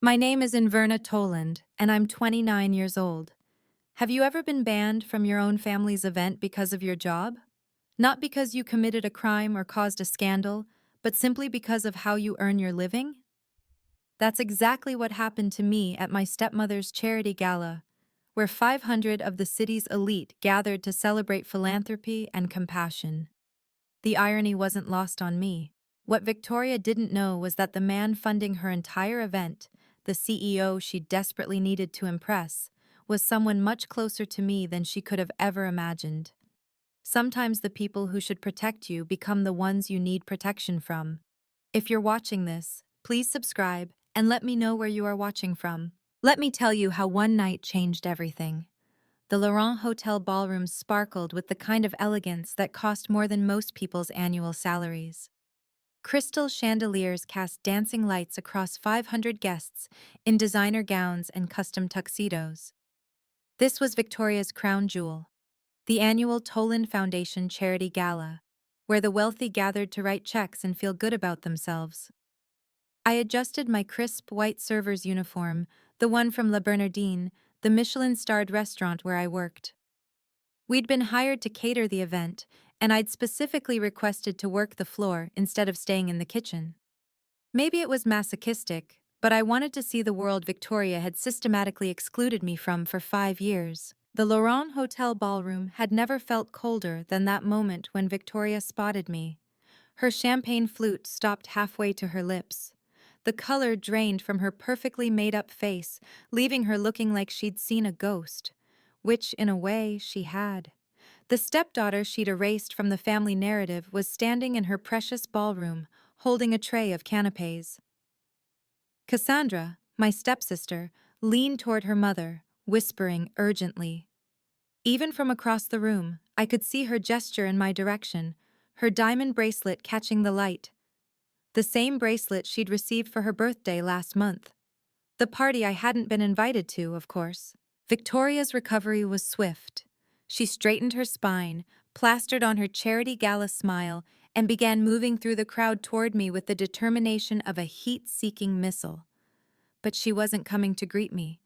My name is Inverna Toland, and I'm 29 years old. Have you ever been banned from your own family's event because of your job? Not because you committed a crime or caused a scandal, but simply because of how you earn your living? That's exactly what happened to me at my stepmother's charity gala, where 500 of the city's elite gathered to celebrate philanthropy and compassion. The irony wasn't lost on me. What Victoria didn't know was that the man funding her entire event, the CEO she desperately needed to impress, was someone much closer to me than she could have ever imagined. Sometimes the people who should protect you become the ones you need protection from. If you're watching this, please subscribe and let me know where you are watching from. Let me tell you how one night changed everything. The Laurent Hotel ballroom sparkled with the kind of elegance that cost more than most people's annual salaries. Crystal chandeliers cast dancing lights across 500 guests in designer gowns and custom tuxedos. This was Victoria's crown jewel, the annual Toland Foundation Charity Gala, where the wealthy gathered to write checks and feel good about themselves. I adjusted my crisp white server's uniform, the one from La Bernardine, the Michelin-starred restaurant where I worked. We'd been hired to cater the event, and I'd specifically requested to work the floor instead of staying in the kitchen. Maybe it was masochistic, but I wanted to see the world Victoria had systematically excluded me from for 5 years. The Laurent Hotel ballroom had never felt colder than that moment when Victoria spotted me. Her champagne flute stopped halfway to her lips. The color drained from her perfectly made-up face, leaving her looking like she'd seen a ghost, which, in a way, she had. The stepdaughter she'd erased from the family narrative was standing in her precious ballroom, holding a tray of canapes. Cassandra, my stepsister, leaned toward her mother, whispering urgently. Even from across the room, I could see her gesture in my direction, her diamond bracelet catching the light. The same bracelet she'd received for her birthday last month. The party I hadn't been invited to, of course. Victoria's recovery was swift. She straightened her spine, plastered on her charity gala smile, and began moving through the crowd toward me with the determination of a heat-seeking missile. But she wasn't coming to greet me.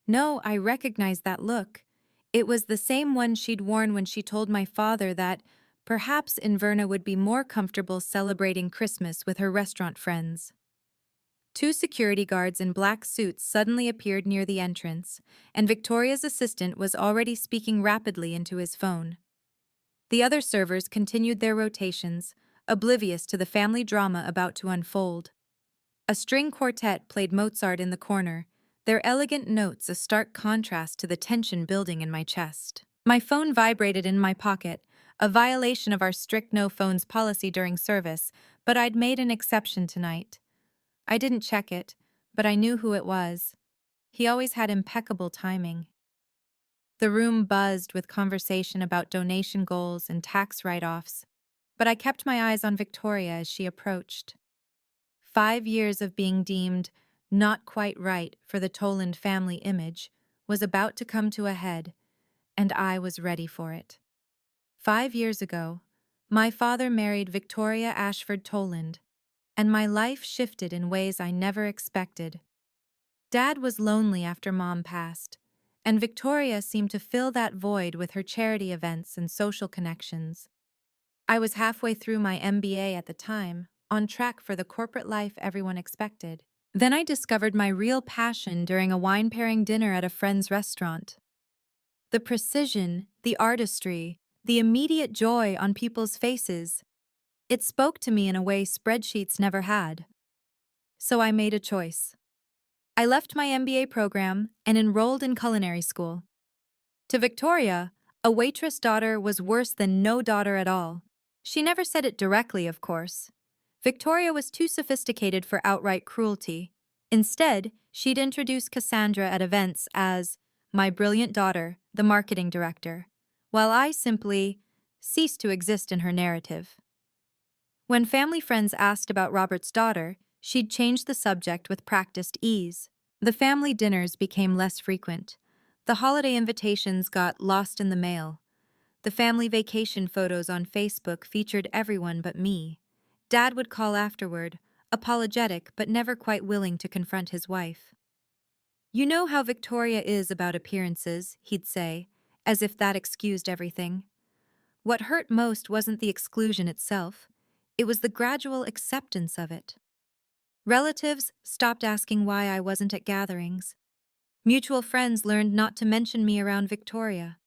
No, I recognized that look. It was the same one she'd worn when she told my father that perhaps Inverna would be more comfortable celebrating Christmas with her restaurant friends. Two security guards in black suits suddenly appeared near the entrance, and Victoria's assistant was already speaking rapidly into his phone. The other servers continued their rotations, oblivious to the family drama about to unfold. A string quartet played Mozart in the corner, their elegant notes a stark contrast to the tension building in my chest. My phone vibrated in my pocket, a violation of our strict no-phones policy during service, but I'd made an exception tonight. I didn't check it, but I knew who it was. He always had impeccable timing. The room buzzed with conversation about donation goals and tax write-offs, but I kept my eyes on Victoria as she approached. 5 years of being deemed not quite right for the Toland family image was about to come to a head, and I was ready for it. 5 years ago, my father married Victoria Ashford Toland, and my life shifted in ways I never expected. Dad was lonely after Mom passed, and Victoria seemed to fill that void with her charity events and social connections. I was halfway through my MBA at the time, on track for the corporate life everyone expected. Then I discovered my real passion during a wine-pairing dinner at a friend's restaurant. The precision, the artistry, the immediate joy on people's faces. It spoke to me in a way spreadsheets never had. So I made a choice. I left my MBA program and enrolled in culinary school. To Victoria, a waitress daughter was worse than no daughter at all. She never said it directly, of course. Victoria was too sophisticated for outright cruelty. Instead, she'd introduce Cassandra at events as my brilliant daughter, the marketing director, while I simply ceased to exist in her narrative. When family friends asked about Robert's daughter, she'd change the subject with practiced ease. The family dinners became less frequent. The holiday invitations got lost in the mail. The family vacation photos on Facebook featured everyone but me. Dad would call afterward, apologetic but never quite willing to confront his wife. "You know how Victoria is about appearances," he'd say, as if that excused everything. What hurt most wasn't the exclusion itself, it was the gradual acceptance of it. Relatives stopped asking why I wasn't at gatherings. Mutual friends learned not to mention me around Victoria.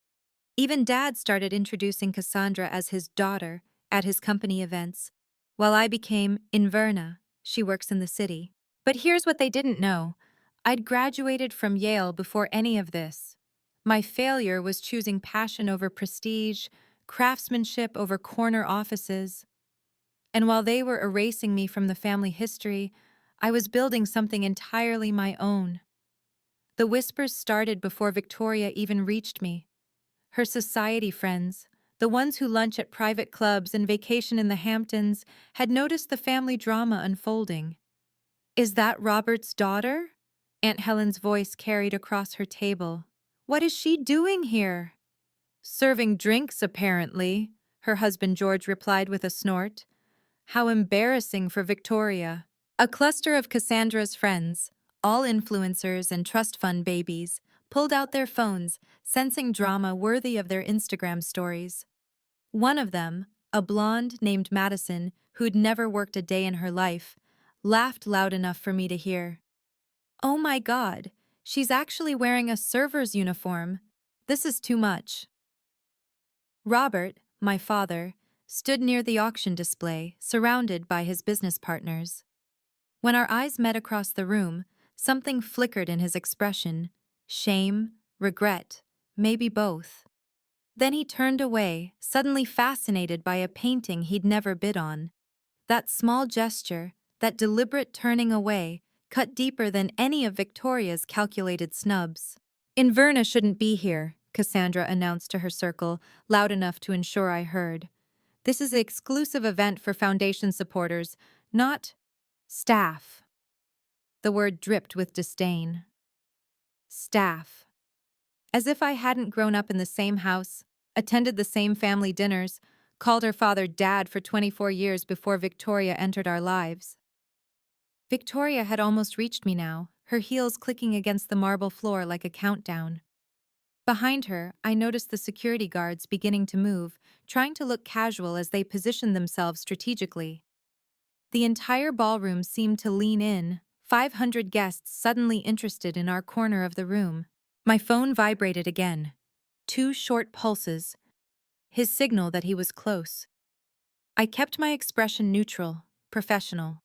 Even Dad started introducing Cassandra as his daughter at his company events, while I became Inverna. She works in the city. But here's what they didn't know. I'd graduated from Yale before any of this. My failure was choosing passion over prestige, craftsmanship over corner offices. And while they were erasing me from the family history, I was building something entirely my own. The whispers started before Victoria even reached me. Her society friends, the ones who lunch at private clubs and vacation in the Hamptons, had noticed the family drama unfolding. "Is that Robert's daughter?" Aunt Helen's voice carried across her table. "What is she doing here?" "Serving drinks, apparently," her husband George replied with a snort. "How embarrassing for Victoria." A cluster of Cassandra's friends, all influencers and trust fund babies, pulled out their phones, sensing drama worthy of their Instagram stories. One of them, a blonde named Madison, who'd never worked a day in her life, laughed loud enough for me to hear. "Oh my God, she's actually wearing a server's uniform. This is too much." Robert, my father, stood near the auction display, surrounded by his business partners. When our eyes met across the room, something flickered in his expression: shame, regret, maybe both. Then he turned away, suddenly fascinated by a painting he'd never bid on. That small gesture, that deliberate turning away, cut deeper than any of Victoria's calculated snubs. "Inverna shouldn't be here," Cassandra announced to her circle, loud enough to ensure I heard. "This is an exclusive event for Foundation supporters, not staff." The word dripped with disdain. Staff. As if I hadn't grown up in the same house, attended the same family dinners, called her father Dad for 24 years before Victoria entered our lives. Victoria had almost reached me now, her heels clicking against the marble floor like a countdown. Behind her, I noticed the security guards beginning to move, trying to look casual as they positioned themselves strategically. The entire ballroom seemed to lean in, 500 guests suddenly interested in our corner of the room. My phone vibrated again. 2 short pulses, his signal that he was close. I kept my expression neutral, professional.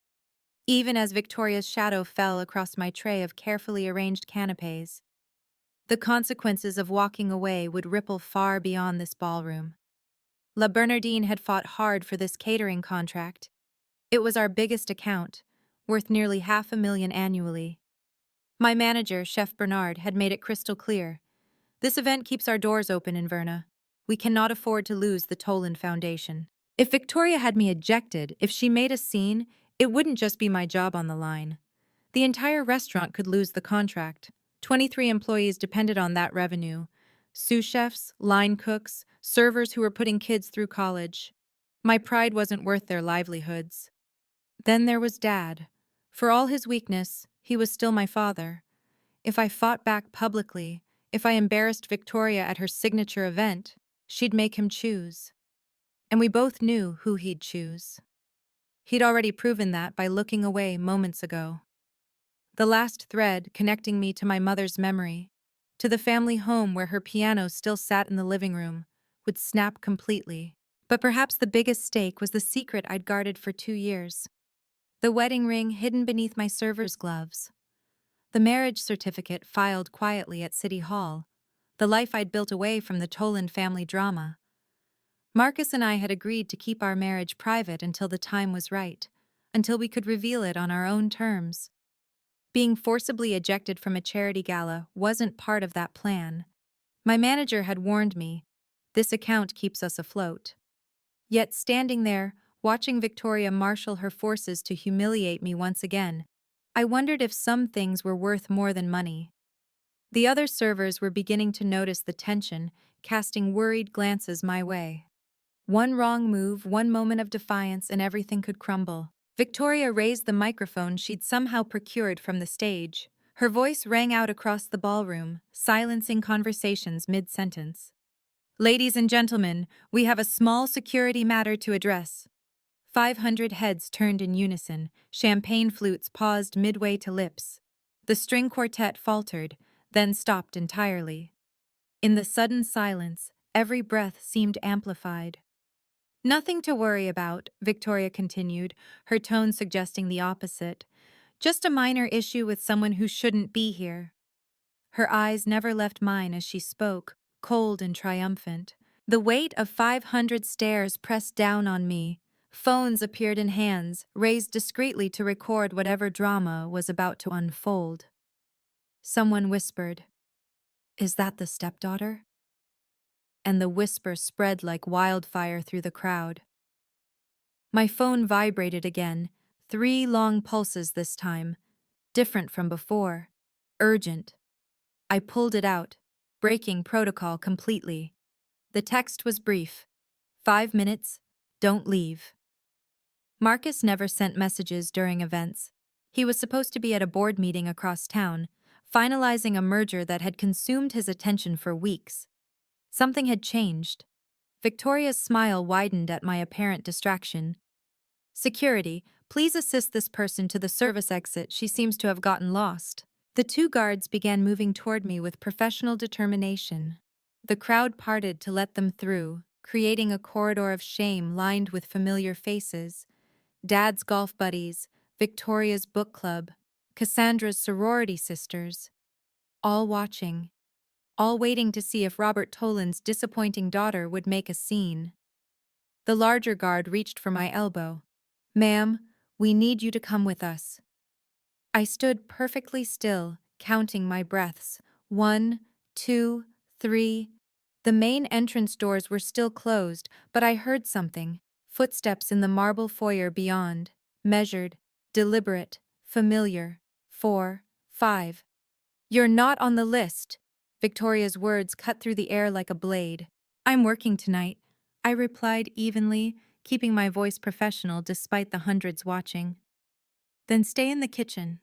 Even as Victoria's shadow fell across my tray of carefully arranged canapes. The consequences of walking away would ripple far beyond this ballroom. La Bernardine had fought hard for this catering contract. It was our biggest account, worth nearly $500,000 annually. My manager, Chef Bernard, had made it crystal clear. "This event keeps our doors open in Verna. We cannot afford to lose the Toland Foundation." If Victoria had me ejected, if she made a scene, it wouldn't just be my job on the line. The entire restaurant could lose the contract. 23 employees depended on that revenue. Sous chefs, line cooks, servers who were putting kids through college. My pride wasn't worth their livelihoods. Then there was Dad. For all his weakness, he was still my father. If I fought back publicly, if I embarrassed Victoria at her signature event, she'd make him choose. And we both knew who he'd choose. He'd already proven that by looking away moments ago. The last thread connecting me to my mother's memory, to the family home where her piano still sat in the living room, would snap completely. But perhaps the biggest stake was the secret I'd guarded for 2 years. The wedding ring hidden beneath my server's gloves. The marriage certificate filed quietly at City Hall. The life I'd built away from the Toland family drama. Marcus and I had agreed to keep our marriage private until the time was right, until we could reveal it on our own terms. Being forcibly ejected from a charity gala wasn't part of that plan. My manager had warned me, "This account keeps us afloat." Yet standing there, watching Victoria marshal her forces to humiliate me once again, I wondered if some things were worth more than money. The other servers were beginning to notice the tension, casting worried glances my way. One wrong move, one moment of defiance, and everything could crumble. Victoria raised the microphone she'd somehow procured from the stage. Her voice rang out across the ballroom, silencing conversations mid-sentence. Ladies and gentlemen, we have a small security matter to address. 500 heads turned in unison, champagne flutes paused midway to lips. The string quartet faltered, then stopped entirely. In the sudden silence, every breath seemed amplified. Nothing to worry about, Victoria continued, her tone suggesting the opposite. Just a minor issue with someone who shouldn't be here. Her eyes never left mine as she spoke, cold and triumphant. The weight of 500 stares pressed down on me. Phones appeared in hands, raised discreetly to record whatever drama was about to unfold. Someone whispered, "Is that the stepdaughter?" And the whisper spread like wildfire through the crowd. My phone vibrated again, 3 long pulses this time, different from before, urgent. I pulled it out, breaking protocol completely. The text was brief. 5 minutes, don't leave. Marcus never sent messages during events. He was supposed to be at a board meeting across town, finalizing a merger that had consumed his attention for weeks. Something had changed. Victoria's smile widened at my apparent distraction. "Security, please assist this person to the service exit. She seems to have gotten lost." The 2 guards began moving toward me with professional determination. The crowd parted to let them through, creating a corridor of shame lined with familiar faces. Dad's golf buddies, Victoria's book club, Cassandra's sorority sisters. All watching. All waiting to see if Robert Toland's disappointing daughter would make a scene. The larger guard reached for my elbow. "Ma'am, we need you to come with us." I stood perfectly still, counting my breaths. 1, 2, 3. The main entrance doors were still closed, but I heard something. Footsteps in the marble foyer beyond. Measured, deliberate, familiar. 4, 5. "You're not on the list." Victoria's words cut through the air like a blade. "I'm working tonight," I replied evenly, keeping my voice professional despite the hundreds watching. "Then stay in the kitchen."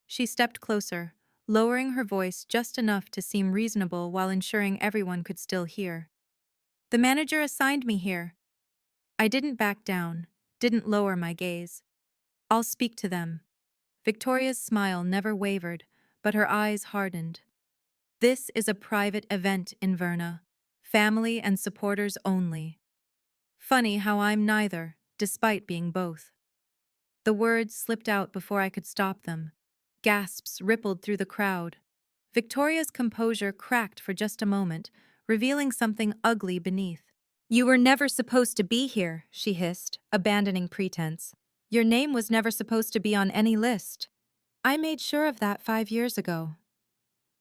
She stepped closer, lowering her voice just enough to seem reasonable while ensuring everyone could still hear. "The manager assigned me here." I didn't back down, didn't lower my gaze. "I'll speak to them." Victoria's smile never wavered, but her eyes hardened. "This is a private event in Verna. Family and supporters only." Funny how I'm neither, despite being both. The words slipped out before I could stop them. Gasps rippled through the crowd. Victoria's composure cracked for just a moment, revealing something ugly beneath. "You were never supposed to be here," she hissed, abandoning pretense. "Your name was never supposed to be on any list." I made sure of that 5 years ago.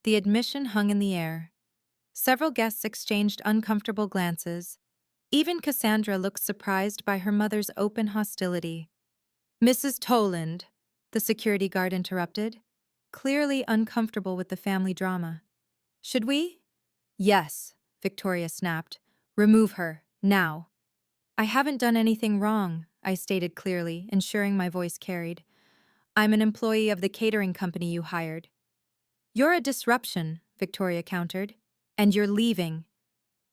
The admission hung in the air. Several guests exchanged uncomfortable glances. Even Cassandra looked surprised by her mother's open hostility. "Mrs. Toland," the security guard interrupted, clearly uncomfortable with the family drama. "Should we?" "Yes," Victoria snapped. "Remove her, now." "I haven't done anything wrong," I stated clearly, ensuring my voice carried. "I'm an employee of the catering company you hired." "You're a disruption," Victoria countered. "And you're leaving."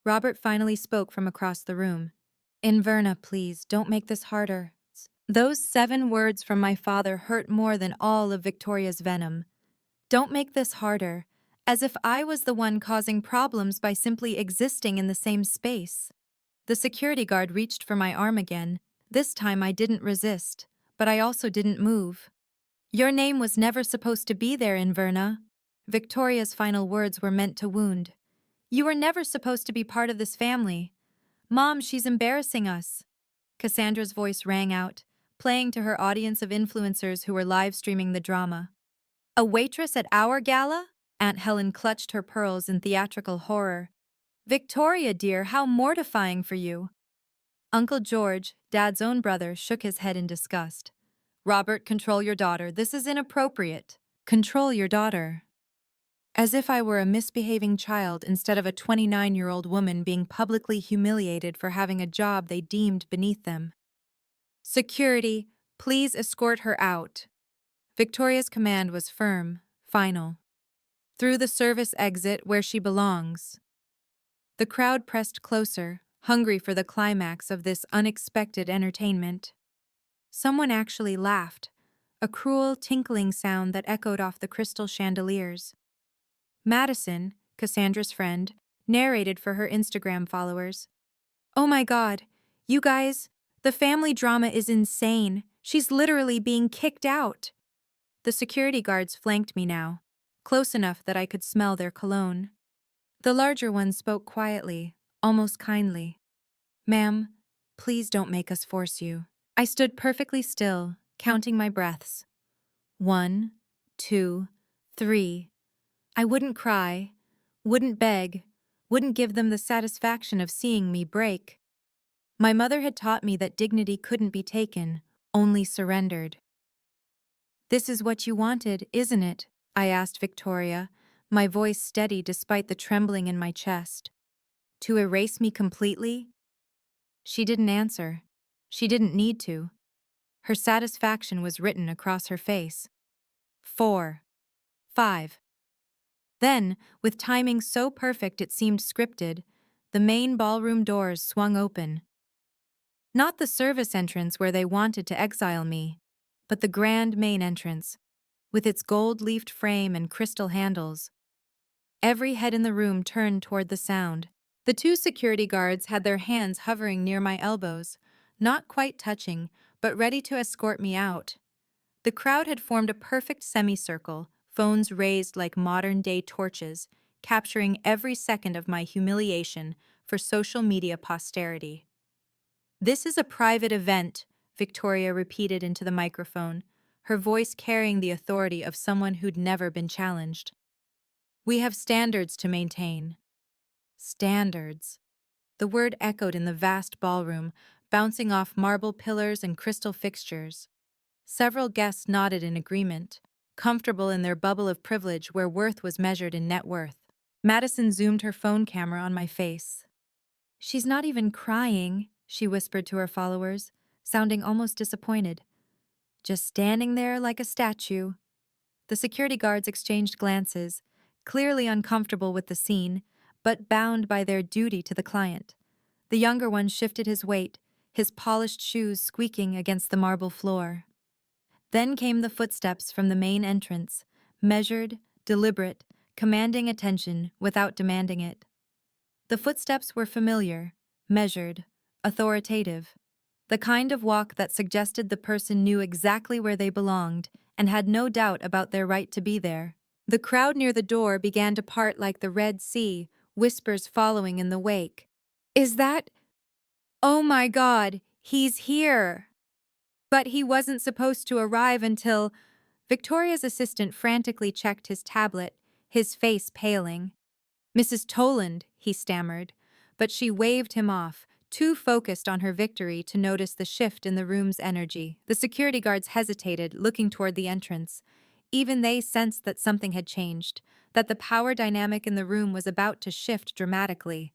Robert finally spoke from across the room. "Inverna, please, don't make this harder." Those 7 words from my father hurt more than all of Victoria's venom. "Don't make this harder," as if I was the one causing problems by simply existing in the same space. The security guard reached for my arm again. This time I didn't resist, but I also didn't move. "Your name was never supposed to be there, Inverna." Victoria's final words were meant to wound. "You were never supposed to be part of this family." "Mom, she's embarrassing us." Cassandra's voice rang out, playing to her audience of influencers who were live-streaming the drama. "A waitress at our gala?" Aunt Helen clutched her pearls in theatrical horror. "Victoria, dear, how mortifying for you." Uncle George, Dad's own brother, shook his head in disgust. "Robert, control your daughter. This is inappropriate." "Control your daughter." As if I were a misbehaving child instead of a 29-year-old woman being publicly humiliated for having a job they deemed beneath them. "Security, Please escort her out. Victoria's command was firm, final. Through the service exit where she belongs. The crowd pressed closer, hungry for the climax of this unexpected entertainment. Someone actually laughed, a cruel, tinkling sound that echoed off the crystal chandeliers. Madison, Cassandra's friend, narrated for her Instagram followers. "Oh my God, you guys, the family drama is insane. She's literally being kicked out." The security guards flanked me now, close enough that I could smell their cologne. The larger one spoke quietly, almost kindly. "Ma'am, please don't make us force you." I stood perfectly still, counting my breaths. 1, 2, 3. I wouldn't cry, wouldn't beg, wouldn't give them the satisfaction of seeing me break. My mother had taught me that dignity couldn't be taken, only surrendered. "This is what you wanted, isn't it?" I asked Victoria, my voice steady despite the trembling in my chest. "To erase me completely?" She didn't answer. She didn't need to. Her satisfaction was written across her face. 4, 5. Then, with timing so perfect it seemed scripted, the main ballroom doors swung open. Not the service entrance where they wanted to exile me, but the grand main entrance, with its gold-leafed frame and crystal handles. Every head in the room turned toward the sound. The two security guards had their hands hovering near my elbows, not quite touching, but ready to escort me out. The crowd had formed a perfect semicircle, phones raised like modern-day torches, capturing every second of my humiliation for social media posterity. "This is a private event," Victoria repeated into the microphone, her voice carrying the authority of someone who'd never been challenged. "We have standards to maintain." Standards. The word echoed in the vast ballroom, bouncing off marble pillars and crystal fixtures. Several guests nodded in agreement, comfortable in their bubble of privilege where worth was measured in net worth. Madison zoomed her phone camera on my face. "She's not even crying," she whispered to her followers, sounding almost disappointed. "Just standing there like a statue." The security guards exchanged glances, clearly uncomfortable with the scene, but bound by their duty to the client. The younger one shifted his weight, his polished shoes squeaking against the marble floor. Then came the footsteps from the main entrance, measured, deliberate, commanding attention without demanding it. The footsteps were familiar, measured, authoritative. The kind of walk that suggested the person knew exactly where they belonged and had no doubt about their right to be there. The crowd near the door began to part like the Red Sea, whispers following in the wake. "Is that? Oh my God, he's here!" But he wasn't supposed to arrive until... Victoria's assistant frantically checked his tablet, his face paling. "Mrs. Toland," he stammered, but she waved him off, too focused on her victory to notice the shift in the room's energy. The security guards hesitated, looking toward the entrance. Even they sensed that something had changed, that the power dynamic in the room was about to shift dramatically.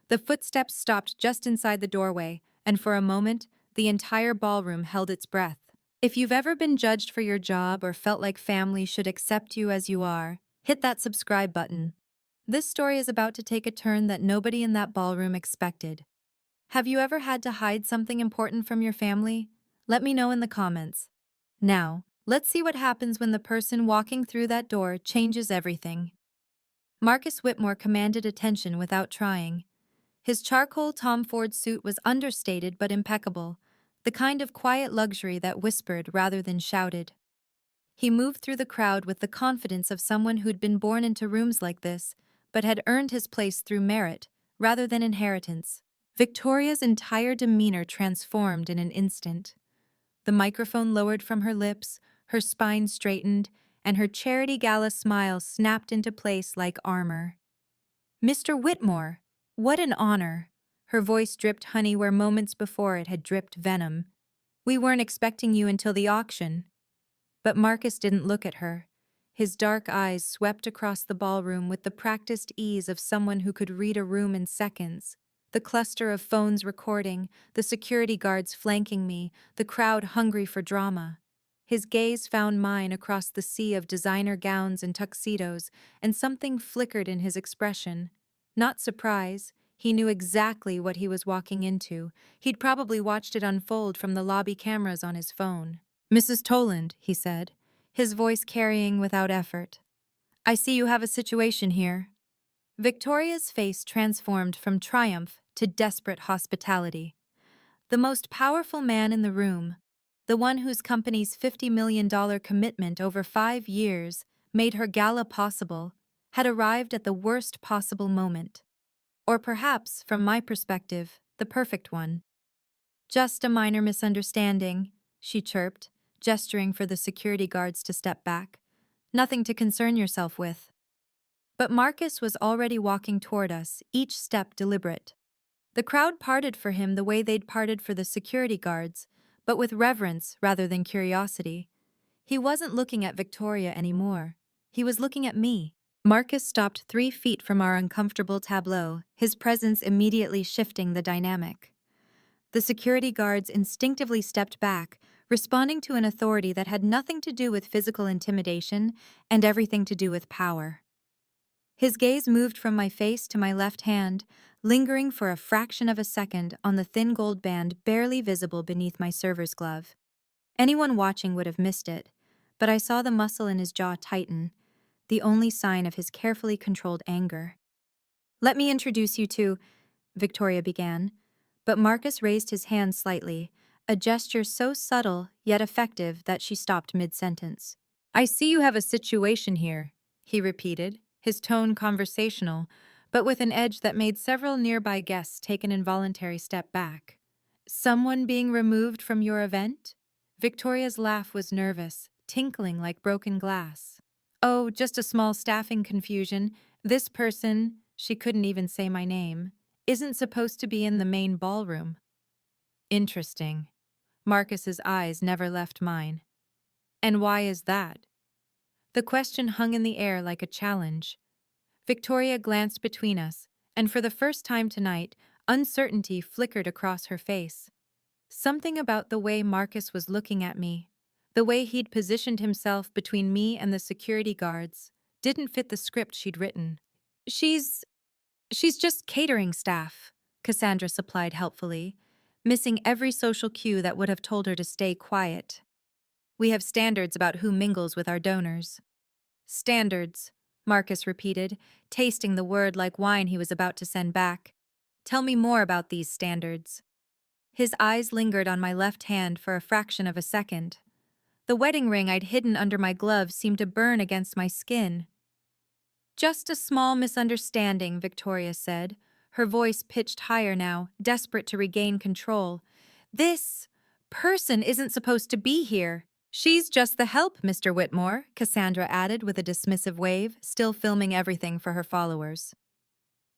The footsteps stopped just inside the doorway, and for a moment, the entire ballroom held its breath. If you've ever been judged for your job or felt like family should accept you as you are, hit that subscribe button. This story is about to take a turn that nobody in that ballroom expected. Have you ever had to hide something important from your family? Let me know in the comments. Now, let's see what happens when the person walking through that door changes everything. Marcus Whitmore commanded attention without trying. His charcoal Tom Ford suit was understated but impeccable, the kind of quiet luxury that whispered rather than shouted. He moved through the crowd with the confidence of someone who'd been born into rooms like this, but had earned his place through merit, rather than inheritance. Victoria's entire demeanor transformed in an instant. The microphone lowered from her lips, her spine straightened, and her charity gala smile snapped into place like armor. "Mr. Whitmore, what an honor!" Her voice dripped honey where moments before it had dripped venom. "We weren't expecting you until the auction." But Marcus didn't look at her. His dark eyes swept across the ballroom with the practiced ease of someone who could read a room in seconds. The cluster of phones recording, the security guards flanking me, the crowd hungry for drama. His gaze found mine across the sea of designer gowns and tuxedos, and something flickered in his expression. Not surprise, he knew exactly what he was walking into. He'd probably watched it unfold from the lobby cameras on his phone. "Mrs. Toland," he said, his voice carrying without effort. "I see you have a situation here." Victoria's face transformed from triumph to desperate hospitality. The most powerful man in the room, the one whose company's $50 million commitment over 5 years made her gala possible, had arrived at the worst possible moment. Or perhaps, from my perspective, the perfect one. "Just a minor misunderstanding," she chirped, gesturing for the security guards to step back. "Nothing to concern yourself with." But Marcus was already walking toward us, each step deliberate. The crowd parted for him the way they'd parted for the security guards, but with reverence rather than curiosity. He wasn't looking at Victoria anymore. He was looking at me. Marcus stopped 3 feet from our uncomfortable tableau, his presence immediately shifting the dynamic. The security guards instinctively stepped back, responding to an authority that had nothing to do with physical intimidation and everything to do with power. His gaze moved from my face to my left hand, lingering for a fraction of a second on the thin gold band barely visible beneath my server's glove. Anyone watching would have missed it, but I saw the muscle in his jaw tighten, the only sign of his carefully controlled anger. "Let me introduce you to," Victoria began, but Marcus raised his hand slightly, a gesture so subtle yet effective that she stopped mid-sentence. "I see you have a situation here," he repeated, his tone conversational, but with an edge that made several nearby guests take an involuntary step back. "Someone being removed from your event?" Victoria's laugh was nervous, tinkling like broken glass. "Oh, just a small staffing confusion. This person," she couldn't even say my name, "isn't supposed to be in the main ballroom." Interesting. Marcus's eyes never left mine. "And why is that?" The question hung in the air like a challenge. Victoria glanced between us, and for the first time tonight, uncertainty flickered across her face. Something about the way Marcus was looking at me, the way he'd positioned himself between me and the security guards, didn't fit the script she'd written. She's just catering staff," Cassandra supplied helpfully, missing every social cue that would have told her to stay quiet. "We have standards about who mingles with our donors." "Standards," Marcus repeated, tasting the word like wine he was about to send back. "Tell me more about these standards." His eyes lingered on my left hand for a fraction of a second. The wedding ring I'd hidden under my glove seemed to burn against my skin. "Just a small misunderstanding," Victoria said, her voice pitched higher now, desperate to regain control. "This person isn't supposed to be here." "She's just the help, Mr. Whitmore," Cassandra added with a dismissive wave, still filming everything for her followers.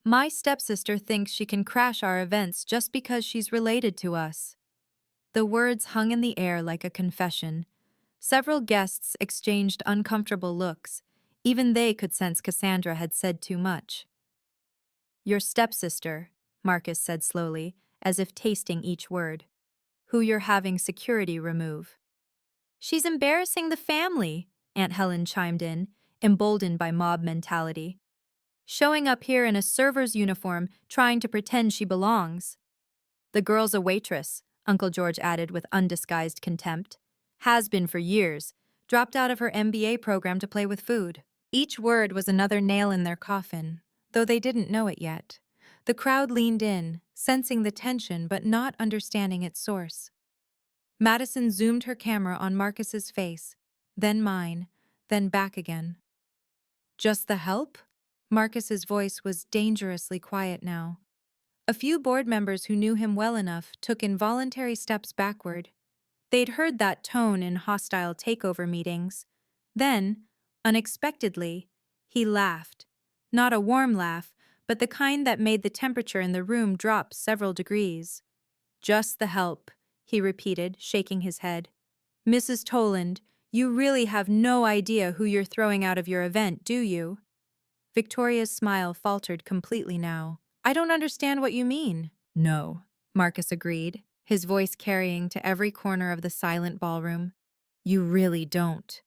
"My stepsister thinks she can crash our events just because she's related to us." The words hung in the air like a confession. Several guests exchanged uncomfortable looks. Even they could sense Cassandra had said too much. "Your stepsister," Marcus said slowly, as if tasting each word, "who you're having security remove." "She's embarrassing the family," Aunt Helen chimed in, emboldened by mob mentality. "Showing up here in a server's uniform, trying to pretend she belongs." "The girl's a waitress," Uncle George added with undisguised contempt. "Has been for years. Dropped out of her MBA program to play with food." Each word was another nail in their coffin, though they didn't know it yet. The crowd leaned in, sensing the tension but not understanding its source. Madison zoomed her camera on Marcus's face, then mine, then back again. "Just the help?" Marcus's voice was dangerously quiet now. A few board members who knew him well enough took involuntary steps backward. They'd heard that tone in hostile takeover meetings. Then, unexpectedly, he laughed. Not a warm laugh, but the kind that made the temperature in the room drop several degrees. "Just the help," he repeated, shaking his head. "Mrs. Toland, you really have no idea who you're throwing out of your event, do you?" Victoria's smile faltered completely now. I don't understand what you mean. No, Marcus agreed, his voice carrying to every corner of the silent ballroom. You really don't.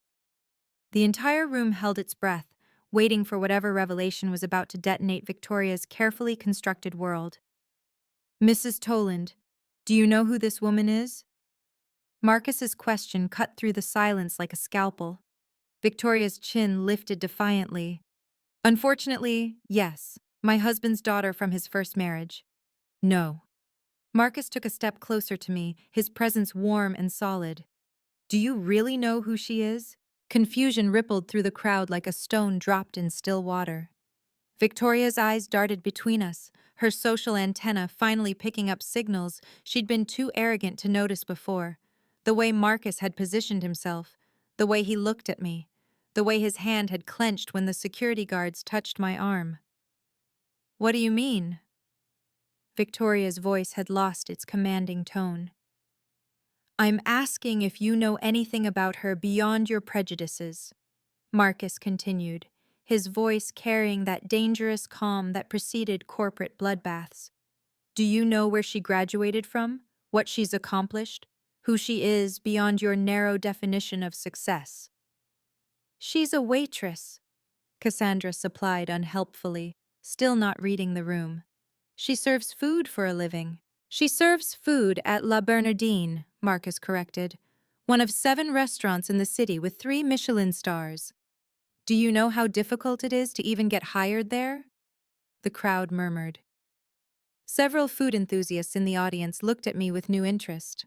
The entire room held its breath, waiting for whatever revelation was about to detonate Victoria's carefully constructed world. Mrs. Toland, do you know who this woman is? Marcus's question cut through the silence like a scalpel. Victoria's chin lifted defiantly. Unfortunately, yes, my husband's daughter from his first marriage. No. Marcus took a step closer to me, his presence warm and solid. Do you really know who she is? Confusion rippled through the crowd like a stone dropped in still water. Victoria's eyes darted between us, her social antenna finally picking up signals she'd been too arrogant to notice before. The way Marcus had positioned himself, the way he looked at me, the way his hand had clenched when the security guards touched my arm. What do you mean? Victoria's voice had lost its commanding tone. I'm asking if you know anything about her beyond your prejudices, Marcus continued, his voice carrying that dangerous calm that preceded corporate bloodbaths. Do you know where she graduated from, what she's accomplished, who she is beyond your narrow definition of success? She's a waitress, Cassandra supplied unhelpfully, still not reading the room. She serves food for a living. She serves food at La Bernardine, Marcus corrected, one of 7 restaurants in the city with 3 Michelin stars. Do you know how difficult it is to even get hired there? The crowd murmured. Several food enthusiasts in the audience looked at me with new interest.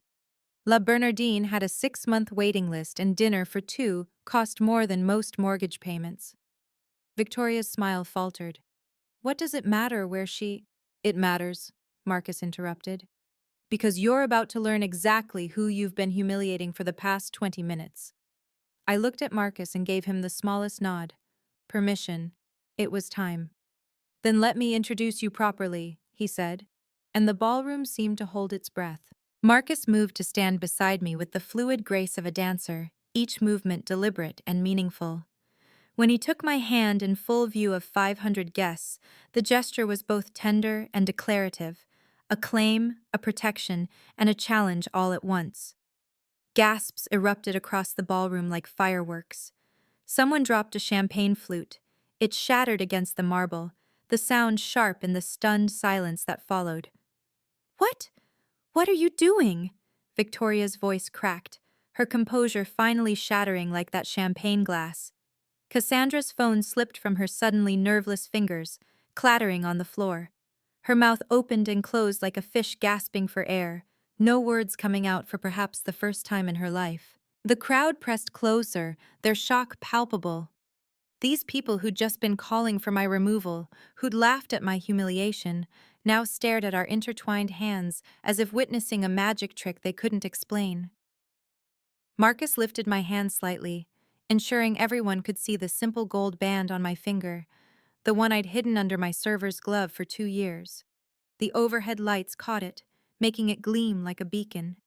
La Bernardine had a 6-month waiting list, and dinner for 2 cost more than most mortgage payments. Victoria's smile faltered. What does it matter where she— It matters, Marcus interrupted, because you're about to learn exactly who you've been humiliating for the past 20 minutes. I looked at Marcus and gave him the smallest nod. Permission. It was time. Then let me introduce you properly, he said, and the ballroom seemed to hold its breath. Marcus moved to stand beside me with the fluid grace of a dancer, each movement deliberate and meaningful. When he took my hand in full view of 500 guests, the gesture was both tender and declarative, a claim, a protection, and a challenge all at once. Gasps erupted across the ballroom like fireworks. Someone dropped a champagne flute. It shattered against the marble, the sound sharp in the stunned silence that followed. What? What are you doing? Victoria's voice cracked, her composure finally shattering like that champagne glass. Cassandra's phone slipped from her suddenly nerveless fingers, clattering on the floor. Her mouth opened and closed like a fish gasping for air, no words coming out for perhaps the first time in her life. The crowd pressed closer, their shock palpable. These people who'd just been calling for my removal, who'd laughed at my humiliation, now stared at our intertwined hands as if witnessing a magic trick they couldn't explain. Marcus lifted my hand slightly, ensuring everyone could see the simple gold band on my finger, the one I'd hidden under my server's glove for 2 years. The overhead lights caught it, making it gleam like a beacon.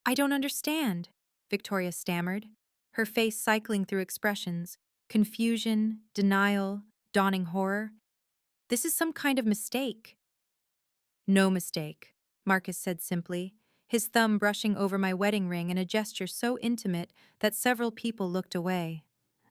I don't understand, Victoria stammered, her face cycling through expressions, confusion, denial, dawning horror. This is some kind of mistake. No mistake, Marcus said simply, his thumb brushing over my wedding ring in a gesture so intimate that several people looked away.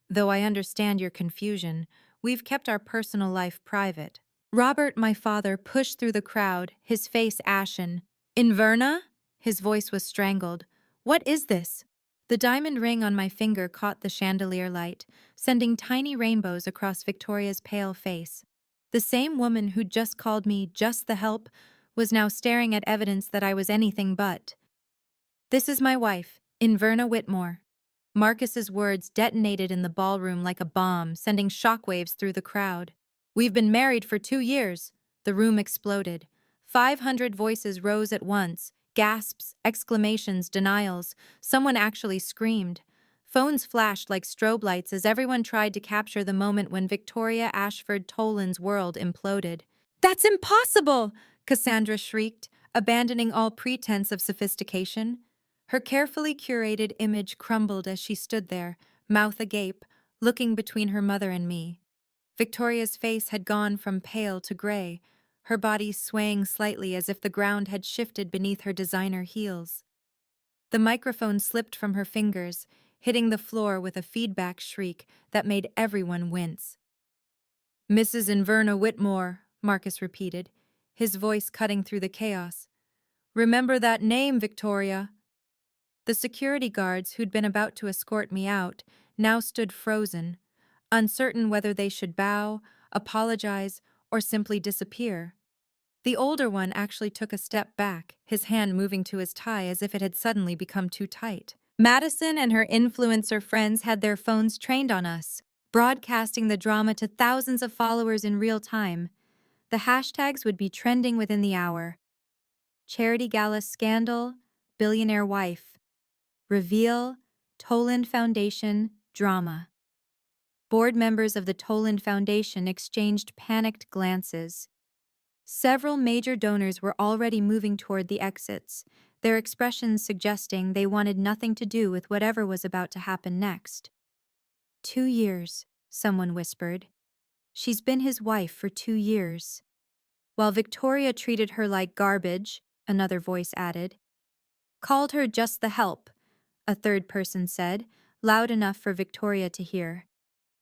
Though I understand your confusion, we've kept our personal life private. Robert, my father, pushed through the crowd, his face ashen. Inverna? His voice was strangled. What is this? The diamond ring on my finger caught the chandelier light, sending tiny rainbows across Victoria's pale face. The same woman who'd just called me just the help was now staring at evidence that I was anything but. This is my wife, Inverna Whitmore. Marcus's words detonated in the ballroom like a bomb, sending shockwaves through the crowd. We've been married for 2 years. The room exploded. 500 voices rose at once, gasps, exclamations, denials. Someone actually screamed. Phones flashed like strobe lights as everyone tried to capture the moment when Victoria Ashford Toland's world imploded. That's impossible! Cassandra shrieked, abandoning all pretense of sophistication. Her carefully curated image crumbled as she stood there, mouth agape, looking between her mother and me. Victoria's face had gone from pale to gray, her body swaying slightly as if the ground had shifted beneath her designer heels. The microphone slipped from her fingers, hitting the floor with a feedback shriek that made everyone wince. "Mrs. Inverna Whitmore," Marcus repeated, his voice cutting through the chaos. "Remember that name, Victoria." The security guards who'd been about to escort me out now stood frozen, uncertain whether they should bow, apologize, or simply disappear. The older one actually took a step back, his hand moving to his tie as if it had suddenly become too tight. Madison and her influencer friends had their phones trained on us, broadcasting the drama to thousands of followers in real time. The hashtags would be trending within the hour. Charity Gala scandal, billionaire wife. Reveal, Toland Foundation, drama. Board members of the Toland Foundation exchanged panicked glances. Several major donors were already moving toward the exits, their expressions suggesting they wanted nothing to do with whatever was about to happen next. 2 years, someone whispered. She's been his wife for 2 years. While Victoria treated her like garbage, another voice added. Called her just the help, a third person said, loud enough for Victoria to hear.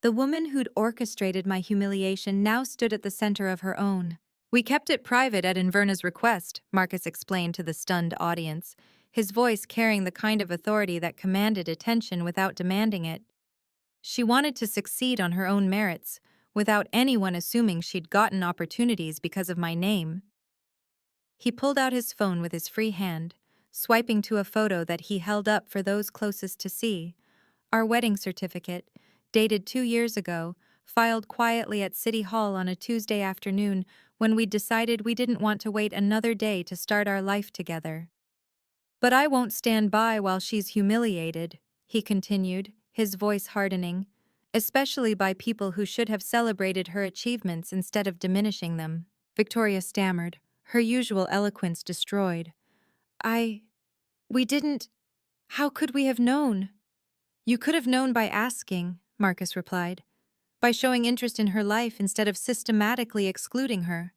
The woman who'd orchestrated my humiliation now stood at the center of her own. "We kept it private at Inverna's request," Marcus explained to the stunned audience, his voice carrying the kind of authority that commanded attention without demanding it. She wanted to succeed on her own merits, without anyone assuming she'd gotten opportunities because of my name. He pulled out his phone with his free hand, swiping to a photo that he held up for those closest to see. Our wedding certificate, dated 2 years ago, filed quietly at City Hall on a Tuesday afternoon when we'd decided we didn't want to wait another day to start our life together. "But I won't stand by while she's humiliated," he continued, his voice hardening, "especially by people who should have celebrated her achievements instead of diminishing them." Victoria stammered, her usual eloquence destroyed. We didn't. How could we have known?" "You could have known by asking," Marcus replied. "By showing interest in her life instead of systematically excluding her.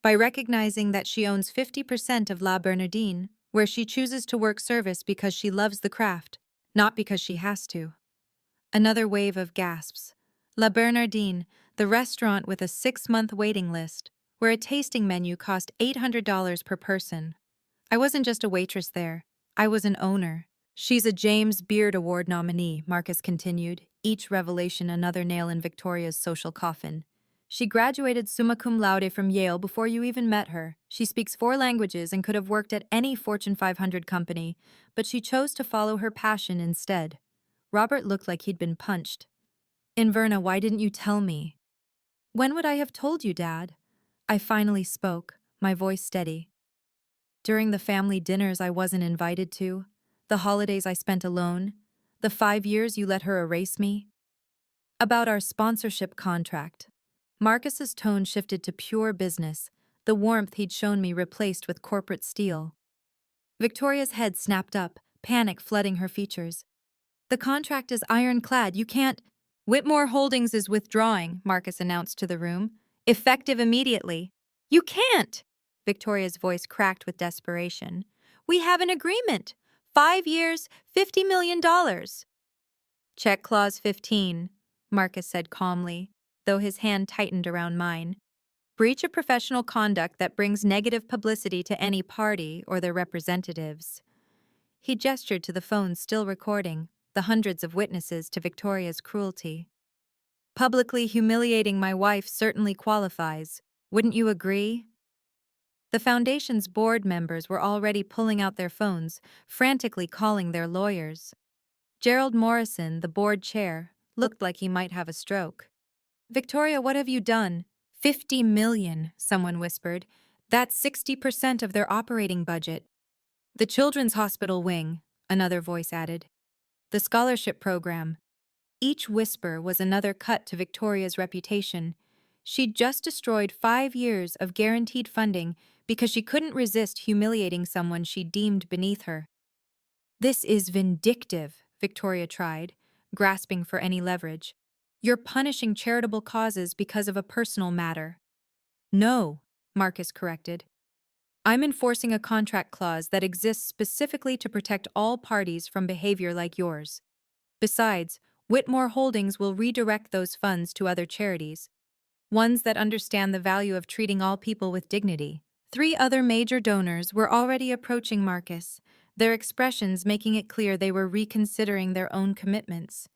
By recognizing that she owns 50% of La Bernardine, where she chooses to work service because she loves the craft, not because she has to." Another wave of gasps. La Bernardine, the restaurant with a 6-month waiting list, where a tasting menu cost $800 per person. I wasn't just a waitress there. I was an owner. "She's a James Beard Award nominee," Marcus continued, each revelation another nail in Victoria's social coffin. "She graduated summa cum laude from Yale before you even met her. She speaks 4 languages and could have worked at any Fortune 500 company, but she chose to follow her passion instead." Robert looked like he'd been punched. "Inverna, why didn't you tell me?" "When would I have told you, Dad?" I finally spoke, my voice steady. "During the family dinners I wasn't invited to, the holidays I spent alone, the 5 years you let her erase me." "About our sponsorship contract." Marcus's tone shifted to pure business, the warmth he'd shown me replaced with corporate steel. Victoria's head snapped up, panic flooding her features. "The contract is ironclad, you can't—" "Whitmore Holdings is withdrawing," Marcus announced to the room. "Effective immediately." "You can't!" Victoria's voice cracked with desperation. "We have an agreement. 5 years, $50 million. "Check clause 15, Marcus said calmly, though his hand tightened around mine. "Breach of professional conduct that brings negative publicity to any party or their representatives." He gestured to the phone still recording, the hundreds of witnesses to Victoria's cruelty. "Publicly humiliating my wife certainly qualifies. Wouldn't you agree?" The foundation's board members were already pulling out their phones, frantically calling their lawyers. Gerald Morrison, the board chair, looked like he might have a stroke. "Victoria, what have you done?" "50 million, someone whispered. "That's 60% of their operating budget." "The Children's Hospital wing," another voice added. "The scholarship program." Each whisper was another cut to Victoria's reputation. She'd just destroyed 5 years of guaranteed funding because she couldn't resist humiliating someone she deemed beneath her. "This is vindictive," Victoria tried, grasping for any leverage. "You're punishing charitable causes because of a personal matter." "No," Marcus corrected. I'm enforcing a contract clause that exists specifically to protect all parties from behavior like yours. Besides, Whitmore Holdings will redirect those funds to other charities, ones that understand the value of treating all people with dignity. 3 other major donors were already approaching Marcus, their expressions making it clear they were reconsidering their own commitments.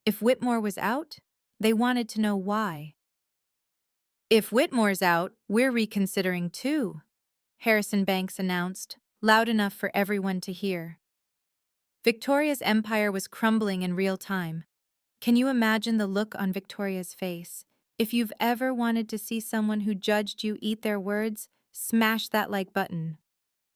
If Whitmore was out, they wanted to know why. If Whitmore's out, we're reconsidering too, Harrison Banks announced, loud enough for everyone to hear. Victoria's empire was crumbling in real time. Can you imagine the look on Victoria's face? If you've ever wanted to see someone who judged you eat their words, smash that like button.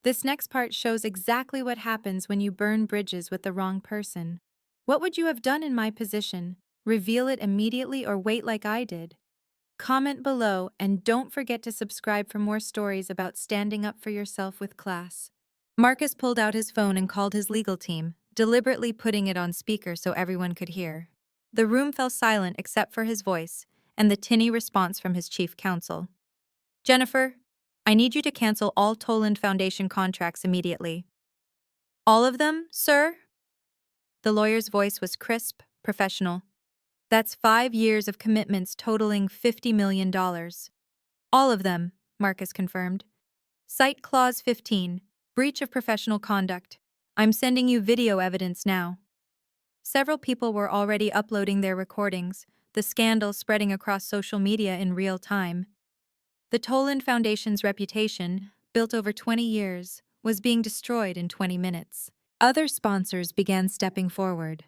This next part shows exactly what happens when you burn bridges with the wrong person. What would you have done in my position? Reveal it immediately or wait like I did? Comment below and don't forget to subscribe for more stories about standing up for yourself with class. Marcus pulled out his phone and called his legal team, deliberately putting it on speaker so everyone could hear. The room fell silent except for his voice and the tinny response from his chief counsel. Jennifer, I need you to cancel all Toland Foundation contracts immediately. All of them, sir? The lawyer's voice was crisp, professional. That's 5 years of commitments totaling $50 million. All of them, Marcus confirmed. Cite Clause 15, breach of professional conduct. I'm sending you video evidence now. Several people were already uploading their recordings, the scandal spreading across social media in real time. The Toland Foundation's reputation, built over 20 years, was being destroyed in 20 minutes. Other sponsors began stepping forward.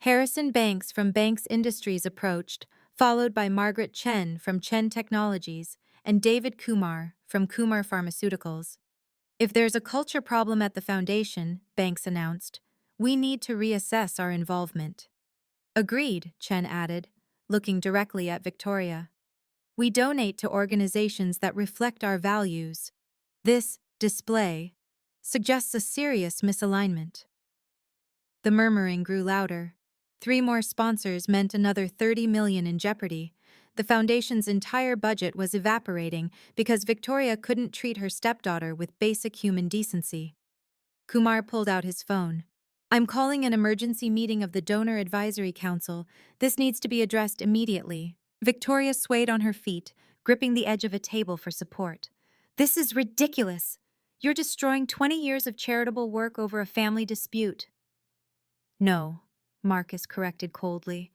Harrison Banks from Banks Industries approached, followed by Margaret Chen from Chen Technologies and David Kumar from Kumar Pharmaceuticals. If there's a culture problem at the foundation, Banks announced, we need to reassess our involvement. Agreed, Chen added, looking directly at Victoria. We donate to organizations that reflect our values. This display suggests a serious misalignment. The murmuring grew louder. 3 more sponsors meant another $30 million in jeopardy. The foundation's entire budget was evaporating because Victoria couldn't treat her stepdaughter with basic human decency. Kumar pulled out his phone. I'm calling an emergency meeting of the Donor Advisory Council. This needs to be addressed immediately. Victoria swayed on her feet, gripping the edge of a table for support. This is ridiculous. You're destroying 20 years of charitable work over a family dispute. No, Marcus corrected coldly.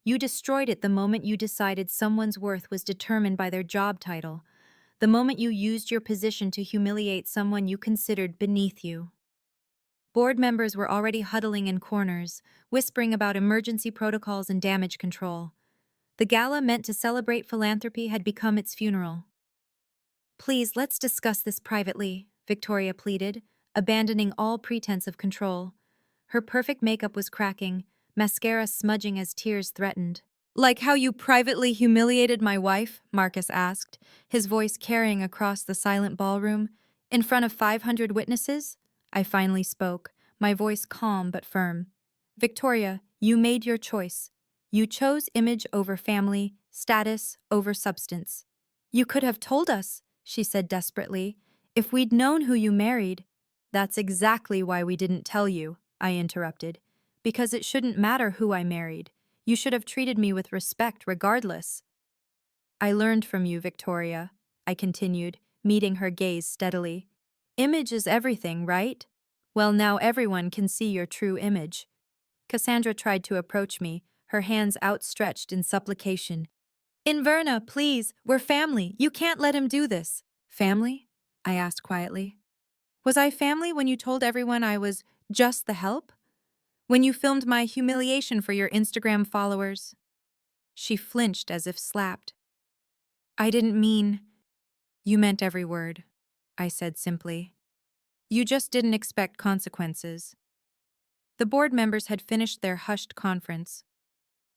You destroyed it the moment you decided someone's worth was determined by their job title, the moment you used your position to humiliate someone you considered beneath you. Board members were already huddling in corners, whispering about emergency protocols and damage control. The gala meant to celebrate philanthropy had become its funeral. Please, let's discuss this privately, Victoria pleaded, abandoning all pretense of control. Her perfect makeup was cracking, mascara smudging as tears threatened. Like how you privately humiliated my wife? Marcus asked, his voice carrying across the silent ballroom. In front of 500 witnesses? I finally spoke, my voice calm but firm. Victoria, you made your choice. You chose image over family, status over substance. You could have told us, she said desperately, if we'd known who you married. That's exactly why we didn't tell you, I interrupted. Because it shouldn't matter who I married. You should have treated me with respect regardless. I learned from you, Victoria, I continued, meeting her gaze steadily. Image is everything, right? Well, now everyone can see your true image. Cassandra tried to approach me, her hands outstretched in supplication. Inverna, please, we're family. You can't let him do this. Family? I asked quietly. Was I family when you told everyone I was just the help? When you filmed my humiliation for your Instagram followers? She flinched as if slapped. I didn't mean... You meant every word, I said simply. You just didn't expect consequences. The board members had finished their hushed conference.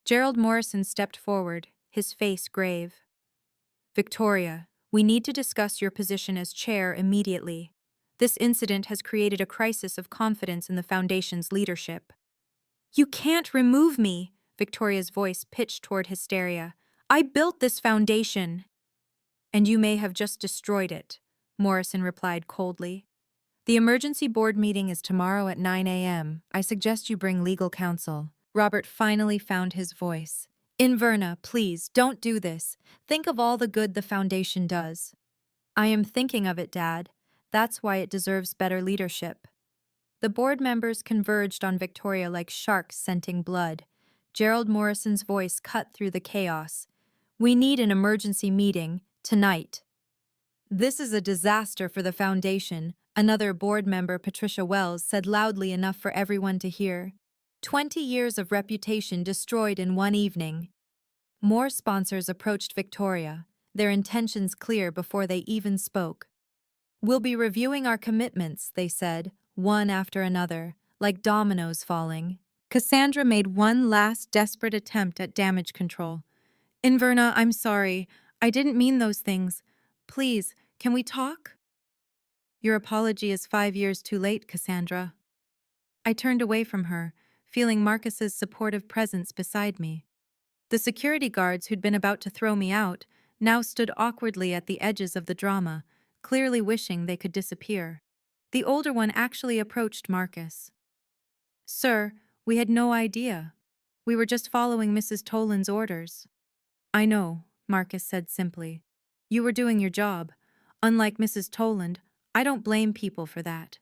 Gerald Morrison stepped forward, his face grave. Victoria, we need to discuss your position as chair immediately. This incident has created a crisis of confidence in the foundation's leadership. You can't remove me, Victoria's voice pitched toward hysteria. I built this foundation. And you may have just destroyed it, Morrison replied coldly. The emergency board meeting is tomorrow at 9 a.m. I suggest you bring legal counsel. Robert finally found his voice. Inverna, please, don't do this. Think of all the good the foundation does. I am thinking of it, Dad. That's why it deserves better leadership. The board members converged on Victoria like sharks scenting blood. Gerald Morrison's voice cut through the chaos. We need an emergency meeting, tonight. This is a disaster for the foundation, another board member, Patricia Wells, said loudly enough for everyone to hear. 20 years of reputation destroyed in one evening. More sponsors approached Victoria, their intentions clear before they even spoke. We'll be reviewing our commitments, they said, one after another, like dominoes falling. Cassandra made one last desperate attempt at damage control. Inverna, I'm sorry. I didn't mean those things. Please, can we talk? Your apology is 5 years too late, Cassandra. I turned away from her, feeling Marcus's supportive presence beside me. The security guards who'd been about to throw me out now stood awkwardly at the edges of the drama, clearly wishing they could disappear. The older one actually approached Marcus. Sir, we had no idea. We were just following Mrs. Toland's orders. I know, Marcus said simply. You were doing your job. Unlike Mrs. Toland, I don't blame people for that.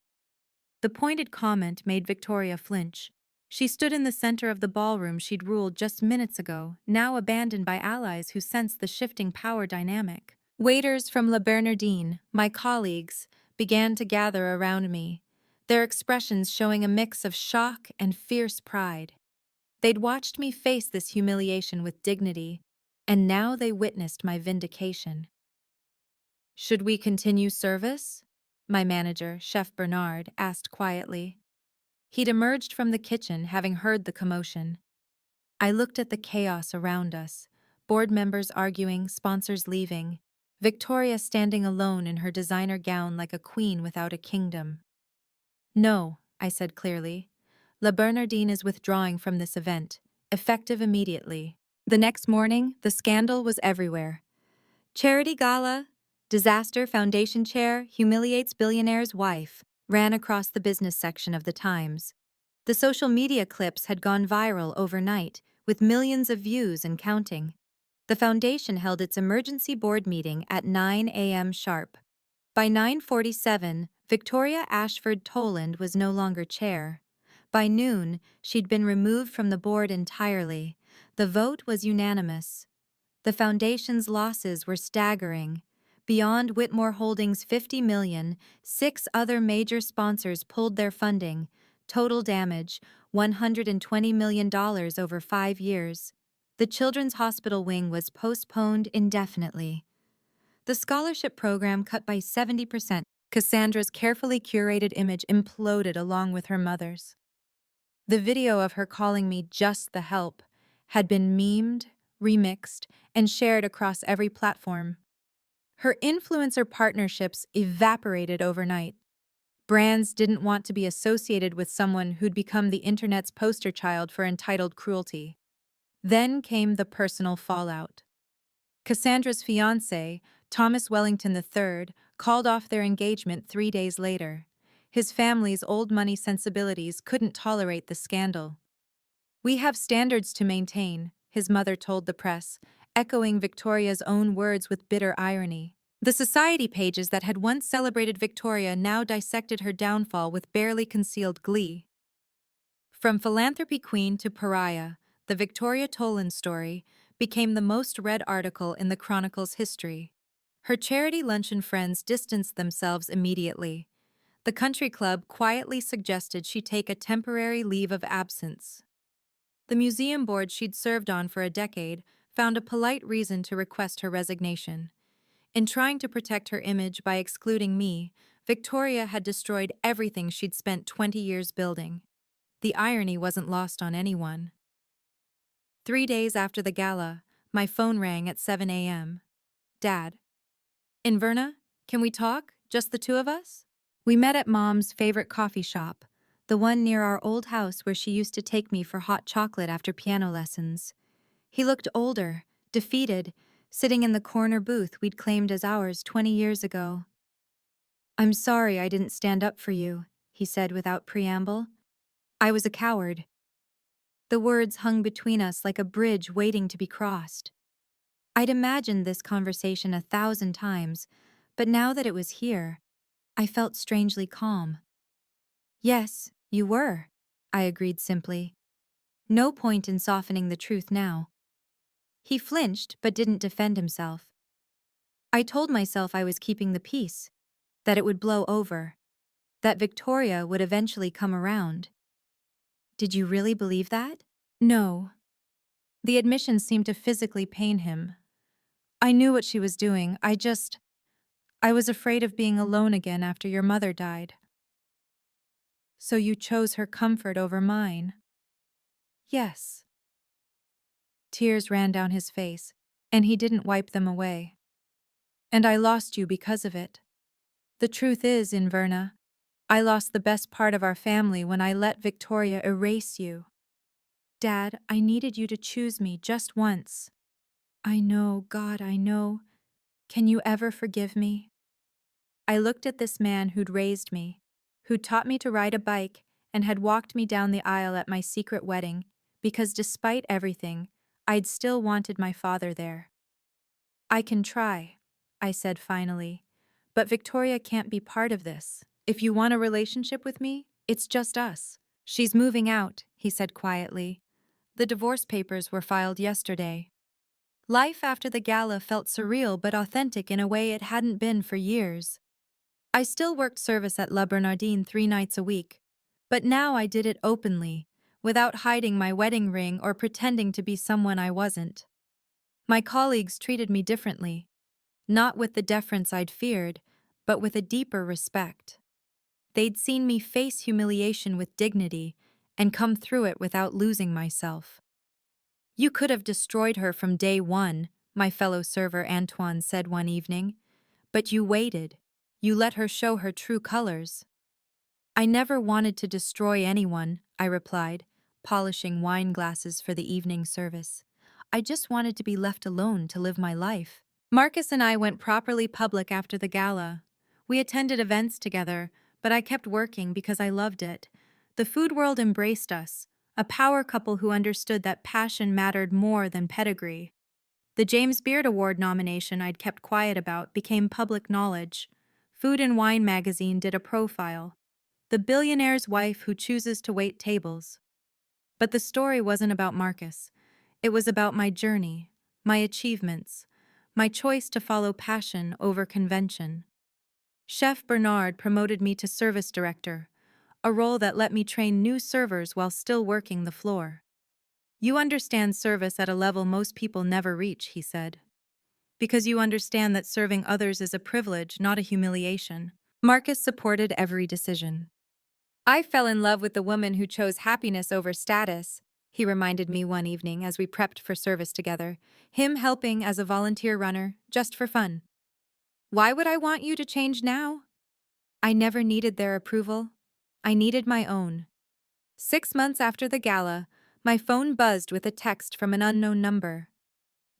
The pointed comment made Victoria flinch. She stood in the center of the ballroom she'd ruled just minutes ago, now abandoned by allies who sensed the shifting power dynamic. Waiters from La Bernardine, my colleagues, began to gather around me, their expressions showing a mix of shock and fierce pride. They'd watched me face this humiliation with dignity, and now they witnessed my vindication. Should we continue service? My manager, Chef Bernard, asked quietly. He'd emerged from the kitchen, having heard the commotion. I looked at the chaos around us, board members arguing, sponsors leaving, Victoria standing alone in her designer gown like a queen without a kingdom. No, I said clearly. La Bernardine is withdrawing from this event, effective immediately. The next morning, the scandal was everywhere. Charity Gala, disaster foundation chair humiliates billionaire's wife, ran across the business section of the Times. The social media clips had gone viral overnight, with millions of views and counting. The foundation held its emergency board meeting at 9 a.m. sharp. By 9:47, Victoria Ashford Toland was no longer chair. By noon, she'd been removed from the board entirely. The vote was unanimous. The foundation's losses were staggering. Beyond Whitmore Holdings' $50 million, 6 other major sponsors pulled their funding. Total damage, $120 million over 5 years. The Children's Hospital wing was postponed indefinitely. The scholarship program cut by 70%. Cassandra's carefully curated image imploded along with her mother's. The video of her calling me just the help had been memed, remixed, and shared across every platform. Her influencer partnerships evaporated overnight. Brands didn't want to be associated with someone who'd become the internet's poster child for entitled cruelty. Then came the personal fallout. Cassandra's fiancé, Thomas Wellington III, called off their engagement 3 days later. His family's old money sensibilities couldn't tolerate the scandal. We have standards to maintain, his mother told the press, echoing Victoria's own words with bitter irony. The society pages that had once celebrated Victoria now dissected her downfall with barely concealed glee. From philanthropy queen to pariah, the Victoria Toland story became the most read article in the Chronicle's history. Her charity luncheon friends distanced themselves immediately. The country club quietly suggested she take a temporary leave of absence. The museum board she'd served on for a decade found a polite reason to request her resignation. In trying to protect her image by excluding me, Victoria had destroyed everything she'd spent 20 years building. The irony wasn't lost on anyone. 3 days after the gala, my phone rang at 7 a.m. Dad. Inverna, can we talk? Just the two of us? We met at Mom's favorite coffee shop, the one near our old house where she used to take me for hot chocolate after piano lessons. He looked older, defeated, sitting in the corner booth we'd claimed as ours 20 years ago. "I'm sorry I didn't stand up for you," he said without preamble. "I was a coward." The words hung between us like a bridge waiting to be crossed. I'd imagined this conversation 1,000 times, but now that it was here, I felt strangely calm. "Yes, you were," I agreed simply. No point in softening the truth now. He flinched but didn't defend himself. I told myself I was keeping the peace, that it would blow over, that Victoria would eventually come around. "Did you really believe that?" "No." The admission seemed to physically pain him. "I knew what she was doing. I was afraid of being alone again after your mother died." "So you chose her comfort over mine?" "Yes." Tears ran down his face, and he didn't wipe them away. "And I lost you because of it. The truth is, Inverna, I lost the best part of our family when I let Victoria erase you. Dad, I needed you to choose me just once." "I know, God, I know. Can you ever forgive me?" I looked at this man who'd raised me, who'd taught me to ride a bike and had walked me down the aisle at my secret wedding, because despite everything, I'd still wanted my father there. "I can try," I said finally, "but Victoria can't be part of this. If you want a relationship with me, it's just us." "She's moving out," he said quietly. "The divorce papers were filed yesterday." Life after the gala felt surreal but authentic in a way it hadn't been for years. I still worked service at La Bernardine 3 nights a week, but now I did it openly, without hiding my wedding ring or pretending to be someone I wasn't. My colleagues treated me differently, not with the deference I'd feared, but with a deeper respect. They'd seen me face humiliation with dignity and come through it without losing myself. "You could have destroyed her from day one," my fellow server Antoine said one evening, "but you waited. You let her show her true colors." "I never wanted to destroy anyone," I replied, polishing wine glasses for the evening service. "I just wanted to be left alone to live my life." Marcus and I went properly public after the gala. We attended events together, but I kept working because I loved it. The food world embraced us, a power couple who understood that passion mattered more than pedigree. The James Beard Award nomination I'd kept quiet about became public knowledge. Food and Wine magazine did a profile. The billionaire's wife who chooses to wait tables. But the story wasn't about Marcus. It was about my journey, my achievements, my choice to follow passion over convention. Chef Bernard promoted me to service director, a role that let me train new servers while still working the floor. "You understand service at a level most people never reach," he said. "Because you understand that serving others is a privilege, not a humiliation." Marcus supported every decision. "I fell in love with the woman who chose happiness over status," he reminded me one evening as we prepped for service together, him helping as a volunteer runner, just for fun. "Why would I want you to change now?" I never needed their approval. I needed my own. 6 months after the gala, my phone buzzed with a text from an unknown number.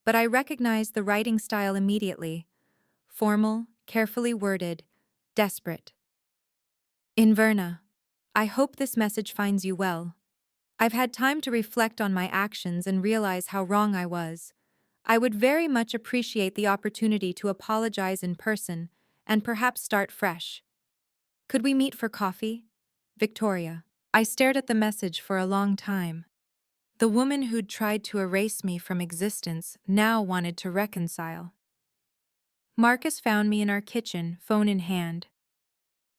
But I recognized the writing style immediately. Formal, carefully worded, desperate. "Inverna, I hope this message finds you well. I've had time to reflect on my actions and realize how wrong I was. I would very much appreciate the opportunity to apologize in person and perhaps start fresh. Could we meet for coffee? Victoria." I stared at the message for a long time. The woman who'd tried to erase me from existence now wanted to reconcile. Marcus found me in our kitchen, phone in hand.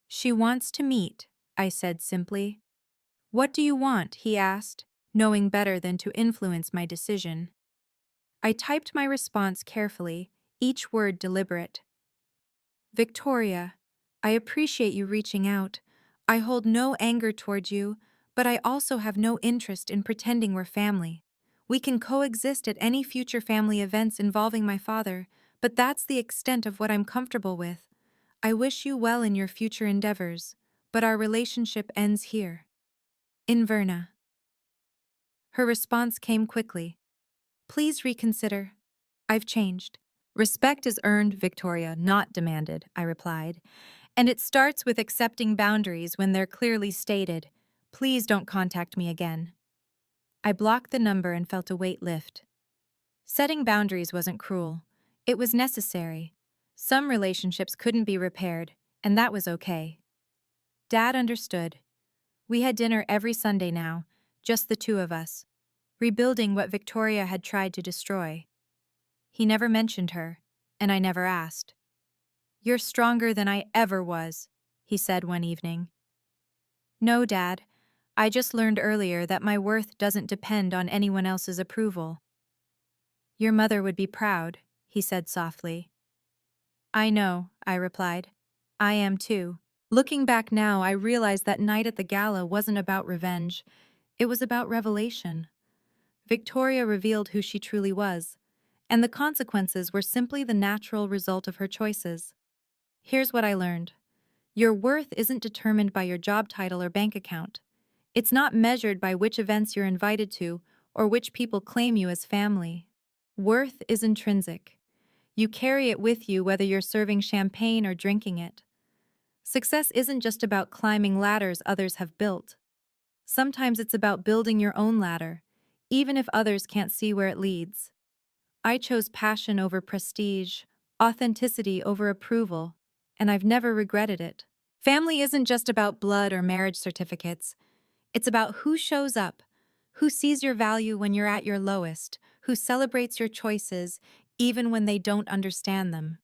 "She wants to meet," I said simply. "What do you want?" he asked, knowing better than to influence my decision. I typed my response carefully, each word deliberate. "Victoria, I appreciate you reaching out. I hold no anger toward you, but I also have no interest in pretending we're family. We can coexist at any future family events involving my father, but that's the extent of what I'm comfortable with. I wish you well in your future endeavors, but our relationship ends here. Inverna." Her response came quickly. "Please reconsider. I've changed." Respect is earned, Victoria, not demanded, I replied. And it starts with accepting boundaries when they're clearly stated. Please don't contact me again. I blocked the number and felt a weight lift. Setting boundaries wasn't cruel. It was necessary. Some relationships couldn't be repaired, and that was okay. Dad understood. We had dinner every Sunday now, just the two of us, rebuilding what Victoria had tried to destroy. He never mentioned her, and I never asked. "You're stronger than I ever was," he said one evening. "No, Dad. I just learned earlier that my worth doesn't depend on anyone else's approval." "Your mother would be proud," he said softly. "I know," I replied. "I am too." Looking back now, I realized that night at the gala wasn't about revenge. It was about revelation. Victoria revealed who she truly was, and the consequences were simply the natural result of her choices. Here's what I learned. Your worth isn't determined by your job title or bank account. It's not measured by which events you're invited to or which people claim you as family. Worth is intrinsic. You carry it with you whether you're serving champagne or drinking it. Success isn't just about climbing ladders others have built. Sometimes it's about building your own ladder, even if others can't see where it leads. I chose passion over prestige, authenticity over approval, and I've never regretted it. Family isn't just about blood or marriage certificates. It's about who shows up, who sees your value when you're at your lowest, who celebrates your choices even when they don't understand them.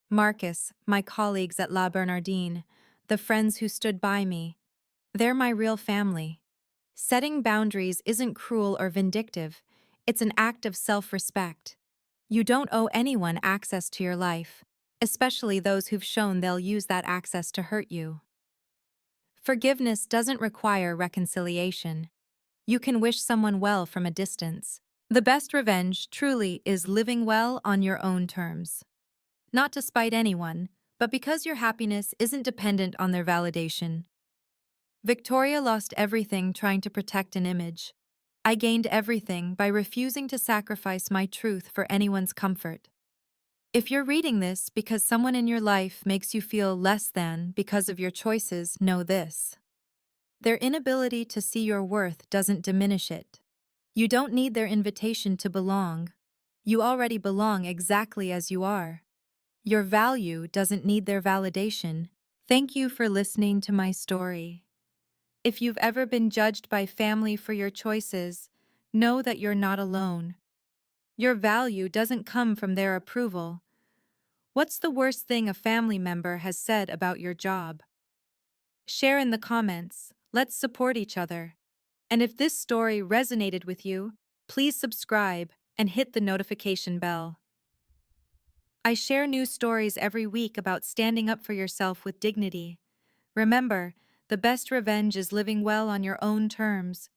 Marcus, my colleagues at La Bernardine, the friends who stood by me, they're my real family. Setting boundaries isn't cruel or vindictive, it's an act of self-respect. You don't owe anyone access to your life, especially those who've shown they'll use that access to hurt you. Forgiveness doesn't require reconciliation. You can wish someone well from a distance. The best revenge, truly, is living well on your own terms. Not to spite anyone, but because your happiness isn't dependent on their validation. Victoria lost everything trying to protect an image. I gained everything by refusing to sacrifice my truth for anyone's comfort. If you're reading this because someone in your life makes you feel less than because of your choices, know this. Their inability to see your worth doesn't diminish it. You don't need their invitation to belong. You already belong exactly as you are. Your value doesn't need their validation. Thank you for listening to my story. If you've ever been judged by family for your choices, know that you're not alone. Your value doesn't come from their approval. What's the worst thing a family member has said about your job? Share in the comments. Let's support each other. And if this story resonated with you, please subscribe and hit the notification bell. I share new stories every week about standing up for yourself with dignity. Remember, the best revenge is living well on your own terms.